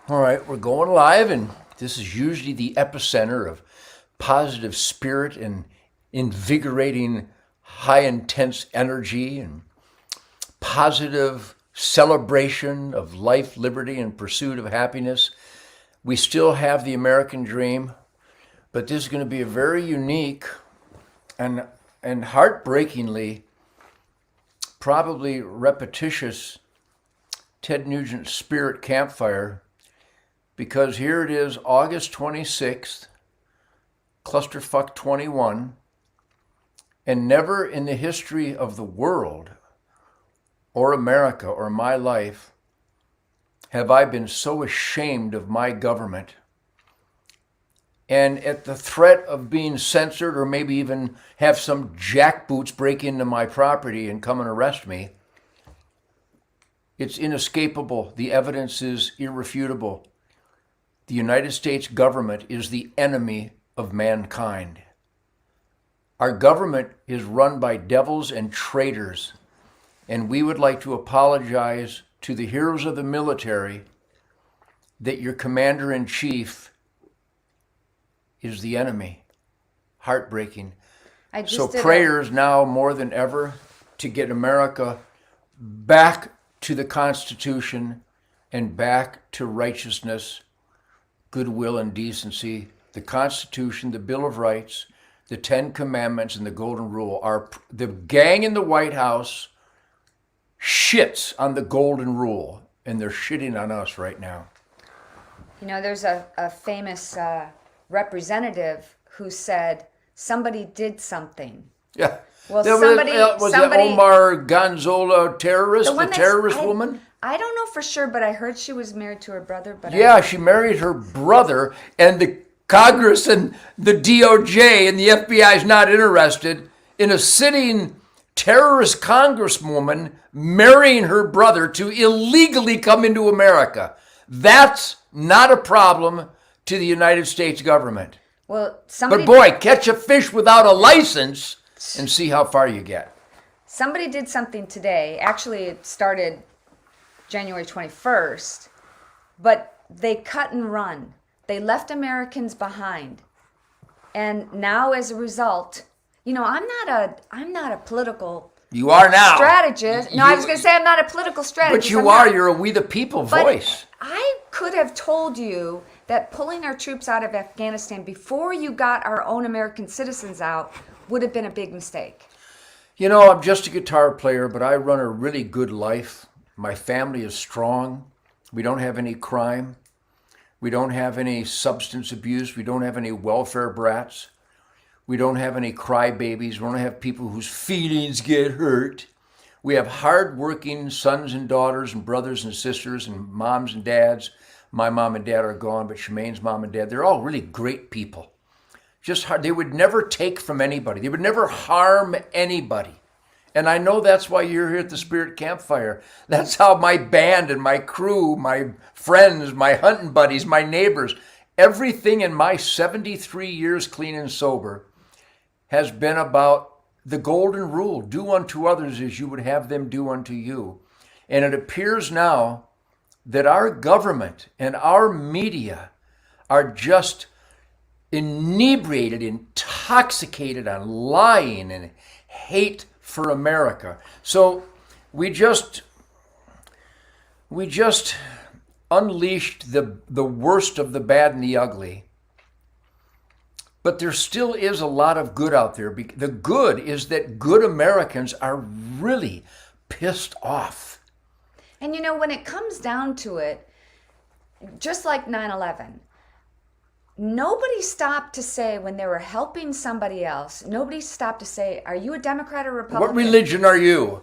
All right, we're going live, and this is usually the epicenter of positive spirit and invigorating, high intense energy and positive celebration of life, liberty, and pursuit of happiness. We still have the American dream, but this is going to be a very unique and heartbreakingly, probably repetitious Ted Nugent Spirit Campfire, because here it is, August 26th, Clusterfuck 21, and never in the history of the world or America or my life have I been so ashamed of my government. And at the threat of being censored or maybe even have some jackboots break into my property and come and arrest me, it's inescapable. The evidence is irrefutable. The United States government is the enemy of mankind. Our government is run by devils and traitors, and we would like to apologize to the heroes of the military that your commander-in-chief is the enemy. Heartbreaking. So prayers now more than ever to get America back to the Constitution and back to righteousness, goodwill, and decency. The Constitution, the Bill of Rights, the Ten Commandments, and the Golden Rule. The gang in the White House shits on the Golden Rule, and they're shitting on us right now. You know, there's a famous representative who said somebody did something. Yeah. Well, was it Omar Gonzola terrorist, the terrorist woman? I don't know for sure, but I heard she was married to her brother. But yeah, she married her brother, and the Congress and the DOJ and the FBI is not interested in a sitting terrorist congresswoman marrying her brother to illegally come into America. That's not a problem to the United States government. Well, but boy, catch a fish without a license and see how far you get. Somebody did something today. Actually, it started January 21st, but they cut and run. They left Americans behind. And now as a result, you know, I'm not a political You are now. strategist. I was going to say I'm not a political strategist. But you are. You're a We the People voice. I could have told you that pulling our troops out of Afghanistan before you got our own American citizens out would have been a big mistake. You know, I'm just a guitar player, but I run a really good life. My family is strong. We don't have any crime. We don't have any substance abuse. We don't have any welfare brats. We don't have any crybabies. We don't have people whose feelings get hurt. We have hardworking sons and daughters and brothers and sisters and moms and dads. My mom and dad are gone, but Shemaine's mom and dad, they're all really great people. Just hard. They would never take from anybody. They would never harm anybody. And I know that's why you're here at the Spirit Campfire. That's how my band and my crew, my friends, my hunting buddies, my neighbors, everything in my 73 years clean and sober has been about the golden rule. Do unto others as you would have them do unto you. And it appears now that our government and our media are just inebriated, intoxicated on lying and hate for America. So we just unleashed the worst of the bad and the ugly. But there still is a lot of good out there. The good is that good Americans are really pissed off. And you know, when it comes down to it, just like 9/11, nobody stopped to say when they were helping somebody else, nobody stopped to say, are you a Democrat or Republican? What religion are you?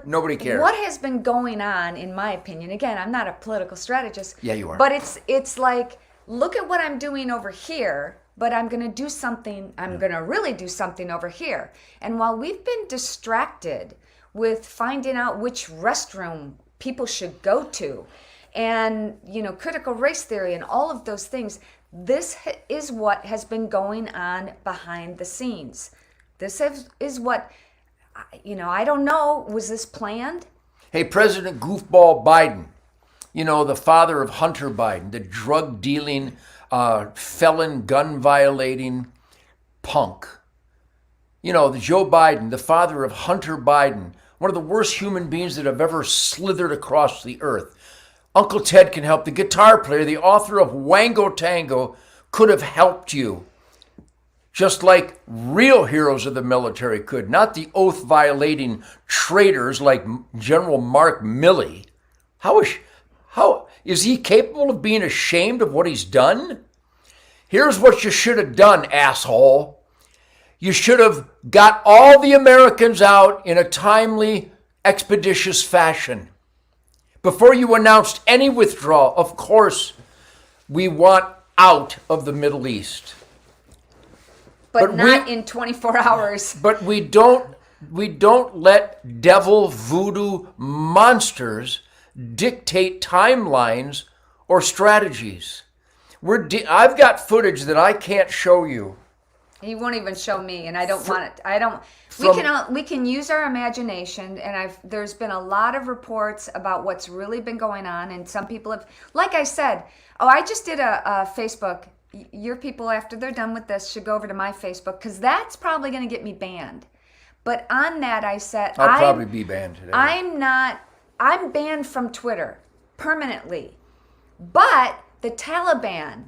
Nobody cares. What has been going on, in my opinion, again, I'm not a political strategist. Yeah, you are. But it's like, look at what I'm doing over here, but I'm going to do something, I'm going to really do something over here. And while we've been distracted with finding out which restroom people should go to, and, you know, critical race theory and all of those things, this is what has been going on behind the scenes. This is what, you know, I don't know, was this planned? Hey, President Goofball Biden, the father of Hunter Biden, the drug-dealing, felon, gun-violating punk. The Joe Biden, the father of Hunter Biden, one of the worst human beings that have ever slithered across the earth. Uncle Ted can help. The guitar player, the author of Wango Tango, could have helped you. Just like real heroes of the military could, not the oath-violating traitors like General Mark Milley. How is he capable of being ashamed of what he's done? Here's what you should have done, asshole. You should have got all the Americans out in a timely, expeditious fashion. Before you announced any withdrawal, of course, we want out of the Middle East. But not in 24 hours. But we don't let devil voodoo monsters dictate timelines or strategies. I've got footage that I can't show you. He won't even show me, and I don't want it. We can use our imagination, and there's been a lot of reports about what's really been going on, and some people have, like I said, I just did a Facebook. Your people, after they're done with this, should go over to my Facebook, because that's probably going to get me banned. But on that, I said, I'll probably be banned today. I'm banned from Twitter permanently, but the Taliban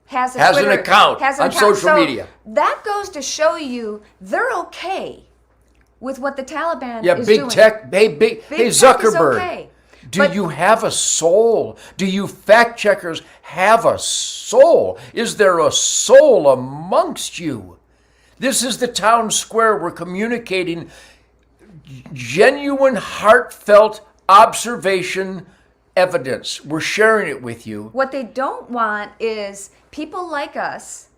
has an account on social media. That goes to show you they're okay with what the Taliban is big doing. Tech. Hey, Zuckerberg. Okay. Do you have a soul? Do you fact checkers have a soul? Is there a soul amongst you? This is the town square. We're communicating genuine, heartfelt observation evidence. We're sharing it with you. What they don't want is people like us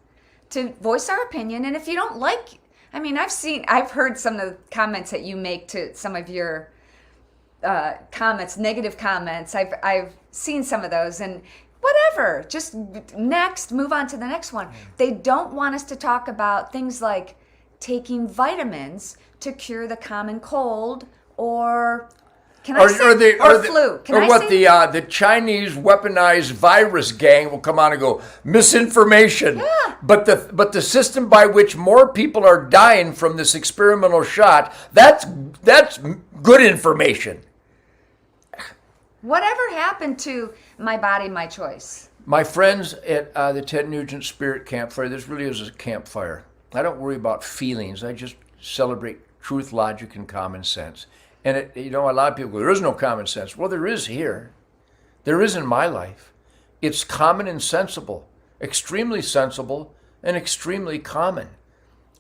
to voice our opinion. And if you don't like, I've heard some of the comments that you make to some of your comments, negative comments. I've seen some of those, and whatever, just move on to the next one. They don't want us to talk about things like taking vitamins to cure the common cold, or flu. The Chinese weaponized virus gang will come on and go, misinformation. Yeah. But the system by which more people are dying from this experimental shot, that's good information. Whatever happened to my body, my choice? My friends at the Ted Nugent Spirit Campfire, this really is a campfire. I don't worry about feelings. I just celebrate truth, logic, and common sense. And a lot of people go, there is no common sense. Well, there is here. There is in my life. It's common and sensible, extremely sensible, and extremely common.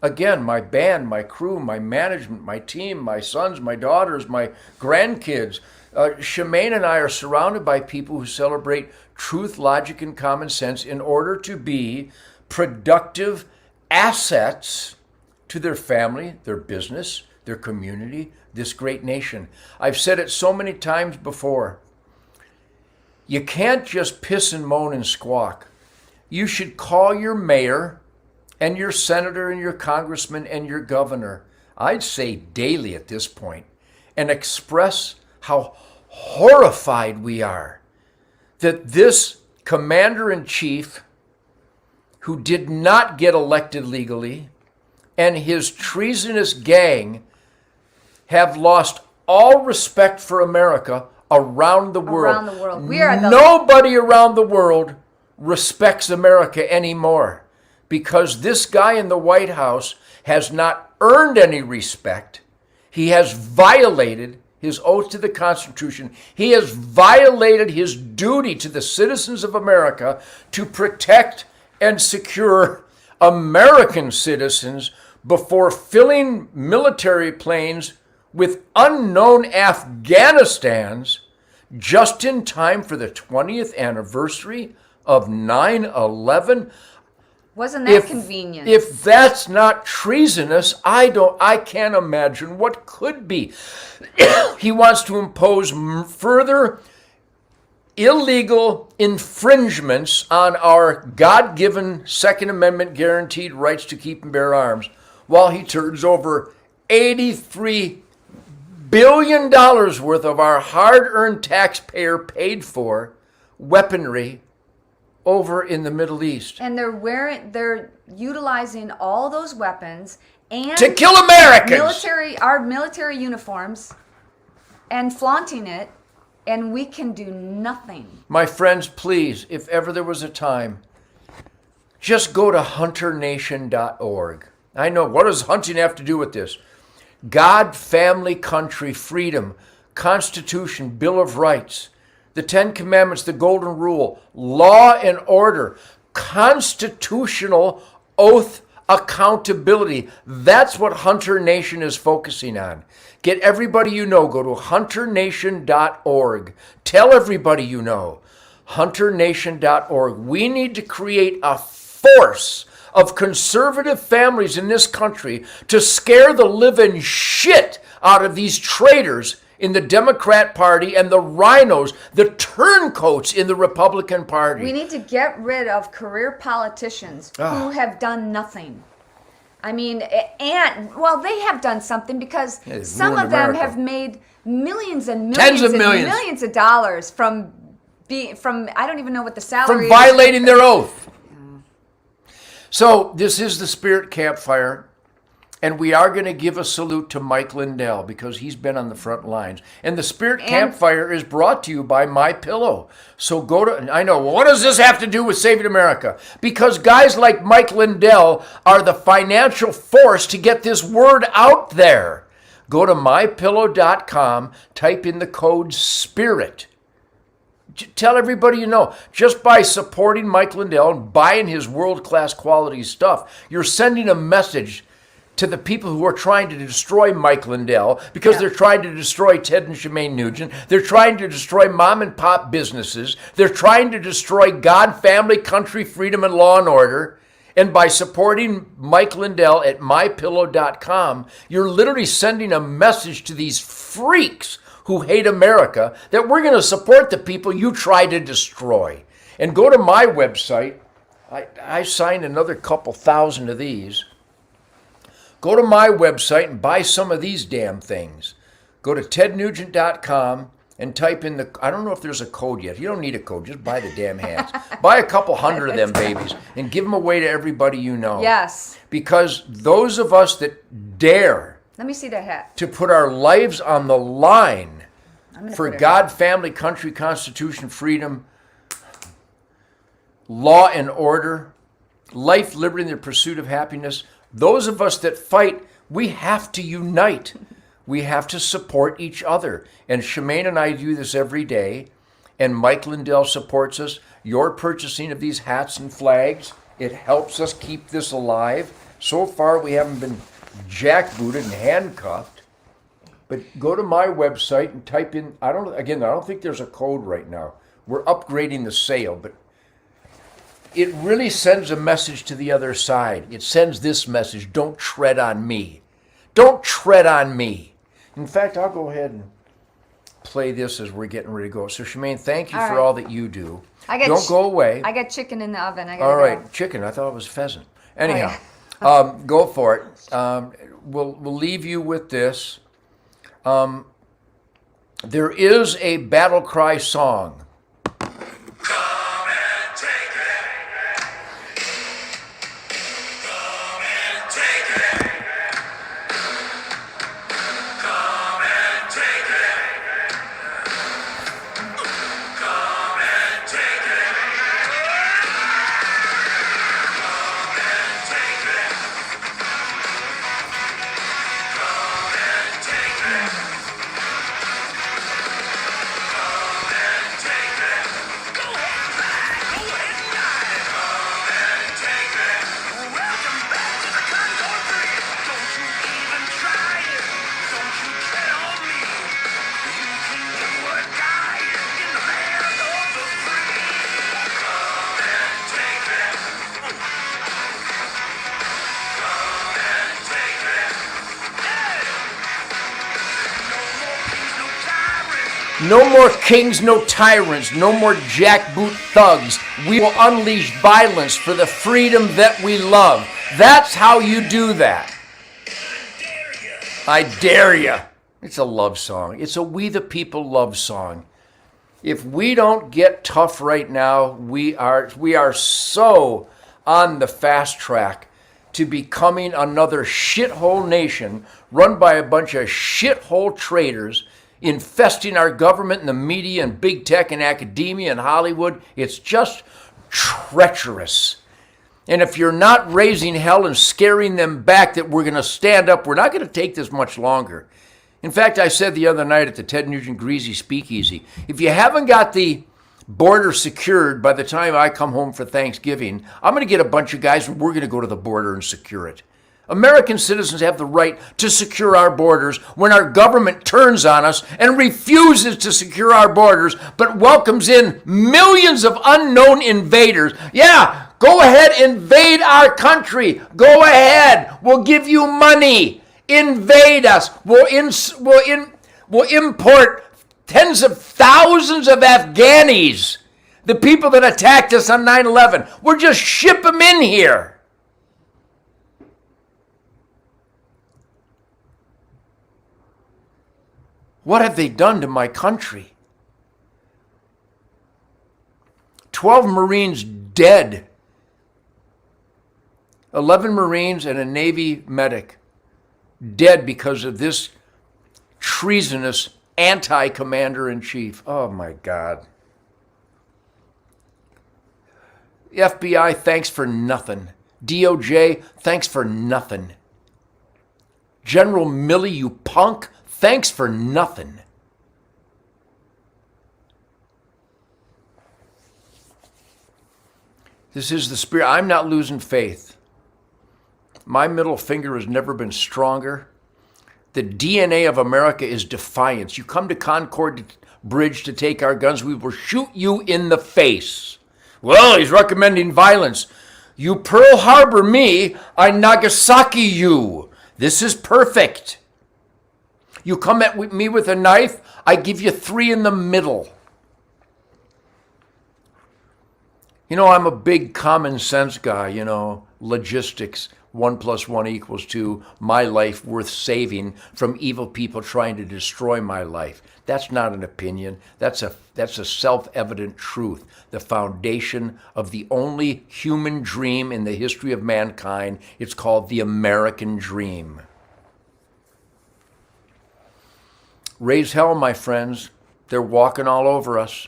Again, my band, my crew, my management, my team, my sons, my daughters, my grandkids. Shemaine and I are surrounded by people who celebrate truth, logic, and common sense in order to be productive assets to their family, their business, their community, this great nation. I've said it so many times before. You can't just piss and moan and squawk. You should call your mayor and your senator and your congressman and your governor, I'd say daily at this point, and express how horrified we are that this commander-in-chief, who did not get elected legally, and his treasonous gang have lost all respect for America around the world. Around the world. Nobody around the world respects America anymore, because this guy in the White House has not earned any respect. He has violated his oath to the Constitution. He has violated his duty to the citizens of America to protect and secure American citizens before filling military planes with unknown Afghanistans just in time for the 20th anniversary of 9/11. Wasn't that convenient? If that's not treasonous, I can't imagine what could be. He wants to impose further illegal infringements on our God-given Second Amendment guaranteed rights to keep and bear arms, while he turns over $83 billion worth of our hard-earned taxpayer paid for weaponry over in the Middle East. And they're utilizing all those weapons and to kill Americans. Our military uniforms and flaunting it, and we can do nothing. My friends, please, if ever there was a time, just go to hunternation.org. I know, what does hunting have to do with this? God, family, country, freedom, Constitution, Bill of Rights, the Ten Commandments, the Golden Rule, law and order, constitutional oath accountability. That's what Hunter Nation is focusing on. Get everybody you know. Go to hunternation.org. Tell everybody you know. hunternation.org. We need to create a force of conservative families in this country to scare the living shit out of these traitors in the Democrat Party and the rhinos, the turncoats in the Republican Party. We need to get rid of career politicians who have done nothing. I mean, they have done something because some of them have made millions and millions Tens of and millions. millions of dollars from I don't even know what the salary from violating their oath. So this is the Spirit Campfire, and we are going to give a salute to Mike Lindell because he's been on the front lines. And the Spirit Campfire is brought to you by MyPillow. So go to, I know, well, what does this have to do with saving America? Because guys like Mike Lindell are the financial force to get this word out there. Go to mypillow.com, type in the code SPIRIT. Tell everybody you know. Just by supporting Mike Lindell and buying his world-class quality stuff, you're sending a message to the people who are trying to destroy Mike Lindell because they're trying to destroy Ted and Shemaine Nugent. They're trying to destroy mom and pop businesses. They're trying to destroy God, family, country, freedom, and law and order. And by supporting Mike Lindell at mypillow.com, you're literally sending a message to these freaks who hate America that we're going to support the people you try to destroy. And go to my website. I signed another couple thousand of these. Go to my website and buy some of these damn things. Go to tednugent.com and type in I don't know if there's a code yet. You don't need a code. Just buy the damn hats. Buy a couple hundred of them babies and give them away to everybody you know. Yes. Because those of us that dare Let me see that hat. to put our lives on the line for put it God, family, country, Constitution, freedom, law and order, life, liberty, and the pursuit of happiness. Those of us that fight, we have to unite. We have to support each other. And Shemaine and I do this every day. And Mike Lindell supports us. Your purchasing of these hats and flags, it helps us keep this alive. So far, we haven't been jackbooted and handcuffed. But go to my website and type in, I don't think there's a code right now. We're upgrading the sale, but it really sends a message to the other side. It sends this message: don't tread on me. Don't tread on me. In fact, I'll go ahead and play this as we're getting ready to go. So, Shemaine, thank you for all that you do. Don't go away. I got chicken in the oven. All right, chicken. I thought it was pheasant. Anyhow, go for it. We'll leave you with this. There is a battle cry song. No more kings, no tyrants, no more jackboot thugs. We will unleash violence for the freedom that we love. That's how you do that. I dare you. It's a love song. It's a We the People love song. If we don't get tough right now, we are so on the fast track to becoming another shithole nation run by a bunch of shithole traitors infesting our government and the media and big tech and academia and Hollywood. It's just treacherous. And if you're not raising hell and scaring them back that we're going to stand up, we're not going to take this much longer. In fact, I said the other night at the Ted Nugent Greasy Speakeasy, if you haven't got the border secured by the time I come home for Thanksgiving, I'm going to get a bunch of guys and we're going to go to the border and secure it. American citizens have the right to secure our borders when our government turns on us and refuses to secure our borders, but welcomes in millions of unknown invaders. Yeah, go ahead, invade our country. Go ahead. We'll give you money. Invade us. We'll import tens of thousands of Afghanis, the people that attacked us on 9/11. We'll just ship them in here. What have they done to my country? 12 Marines dead. 11 Marines and a Navy medic dead because of this treasonous anti-commander-in-chief. Oh, my God. FBI, thanks for nothing. DOJ, thanks for nothing. General Milley, you punk, thanks for nothing. This is the spirit. I'm not losing faith. My middle finger has never been stronger. The DNA of America is defiance. You come to Concord Bridge to take our guns, we will shoot you in the face. Well, he's recommending violence. You Pearl Harbor me, I Nagasaki you. This is perfect. You come at me with a knife, I give you 3 in the middle. You know, I'm a big common sense guy, logistics. 1 + 1 = 2, my life worth saving from evil people trying to destroy my life. That's not an opinion. That's a self-evident truth, the foundation of the only human dream in the history of mankind. It's called the American dream. Raise hell, my friends. They're walking all over us.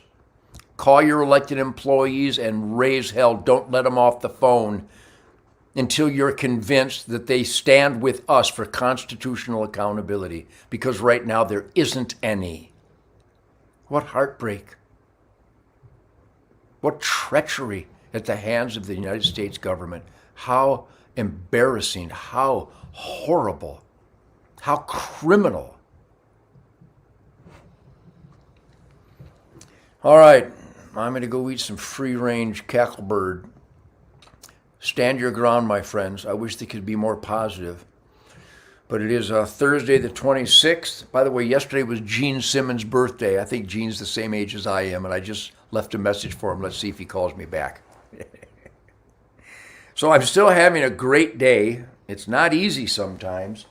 Call your elected employees and raise hell. Don't let them off the phone until you're convinced that they stand with us for constitutional accountability, because right now there isn't any. What heartbreak. What treachery at the hands of the United States government. How embarrassing, how horrible, how criminal. All right, I'm going to go eat some free-range cacklebird. Stand your ground, my friends. I wish they could be more positive. But it is Thursday the 26th. By the way, yesterday was Gene Simmons' birthday. I think Gene's the same age as I am, and I just left a message for him. Let's see if he calls me back. So I'm still having a great day. It's not easy sometimes.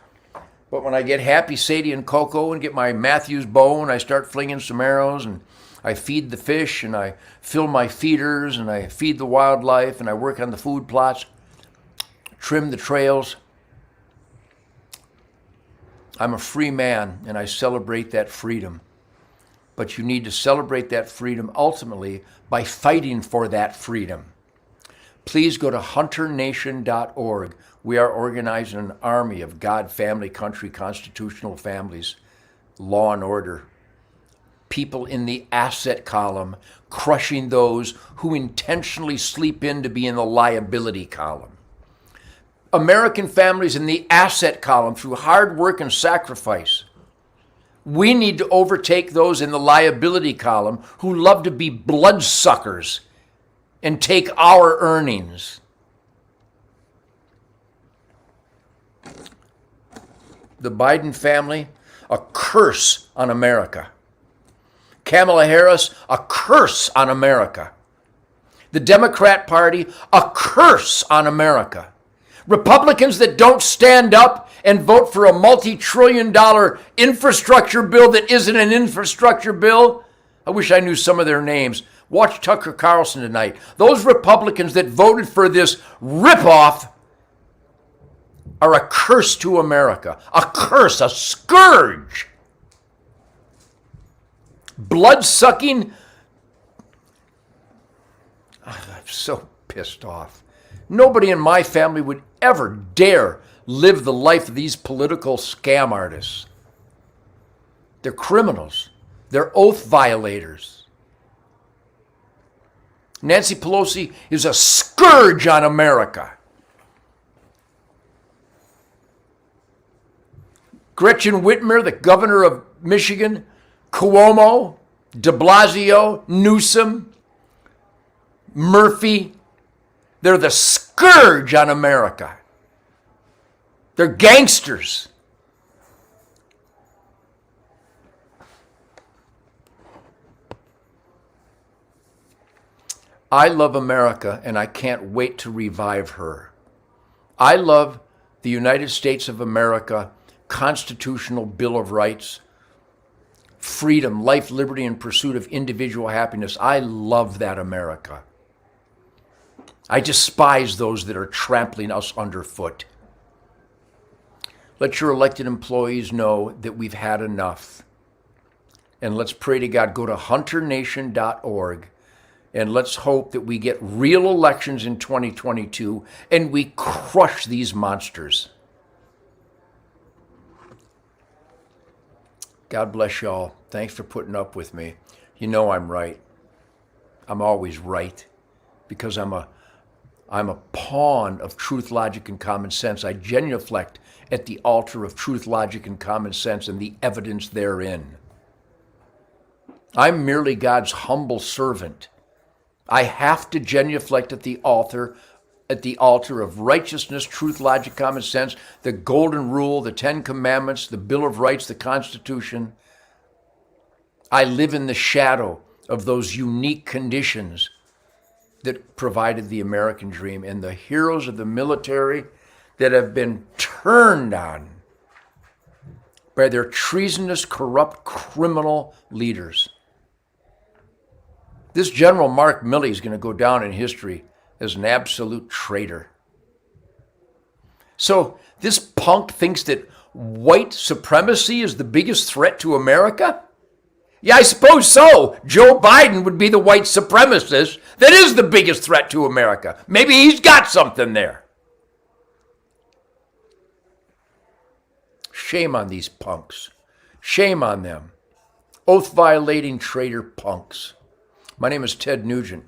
But when I get happy Sadie and Coco and get my Matthews bow and I start flinging some arrows and I feed the fish and I fill my feeders and I feed the wildlife and I work on the food plots, trim the trails. I'm a free man and I celebrate that freedom. But you need to celebrate that freedom ultimately by fighting for that freedom. Please go to hunternation.org. We are organizing an army of God, family, country, constitutional families, law and order. People in the asset column, crushing those who intentionally sleep in to be in the liability column. American families in the asset column through hard work and sacrifice. We need to overtake those in the liability column who love to be bloodsuckers and take our earnings. The Biden family, a curse on America. Kamala Harris, a curse on America. The Democrat Party, a curse on America. Republicans that don't stand up and vote for a multi-trillion-dollar infrastructure bill that isn't an infrastructure bill. I wish I knew some of their names. Watch Tucker Carlson tonight. Those Republicans that voted for this ripoff are a curse to America. A curse, a scourge. Blood-sucking. I'm so pissed off. Nobody in my family would ever dare live the life of these political scam artists. They're criminals. They're oath violators. Nancy Pelosi is a scourge on America. Gretchen Whitmer, the governor of Michigan, Cuomo, de Blasio, Newsom, Murphy, they're the scourge on America. They're gangsters. I love America, and I can't wait to revive her. I love the United States of America Constitutional Bill of Rights, freedom, life, liberty, and pursuit of individual happiness. I love that America. I despise those that are trampling us underfoot. Let your elected employees know that we've had enough. And let's pray to God. Go to hunternation.org. And let's hope that we get real elections in 2022 and we crush these monsters. God bless y'all. Thanks for putting up with me. You know I'm right. I'm always right because I'm a pawn of truth, logic, and common sense. I genuflect at the altar of truth, logic, and common sense and the evidence therein. I'm merely God's humble servant. I have to genuflect at the altar of righteousness, truth, logic, common sense, the golden rule, the 10 commandments, the Bill of Rights, the Constitution. I live in the shadow of those unique conditions that provided the American dream and the heroes of the military that have been turned on by their treasonous, corrupt, criminal leaders. This General Mark Milley is going to go down in history as an absolute traitor. So this punk thinks that white supremacy is the biggest threat to America? Yeah, I suppose so. Joe Biden would be the white supremacist that is the biggest threat to America. Maybe he's got something there. Shame on these punks. Shame on them. Oath-violating traitor punks. My name is Ted Nugent.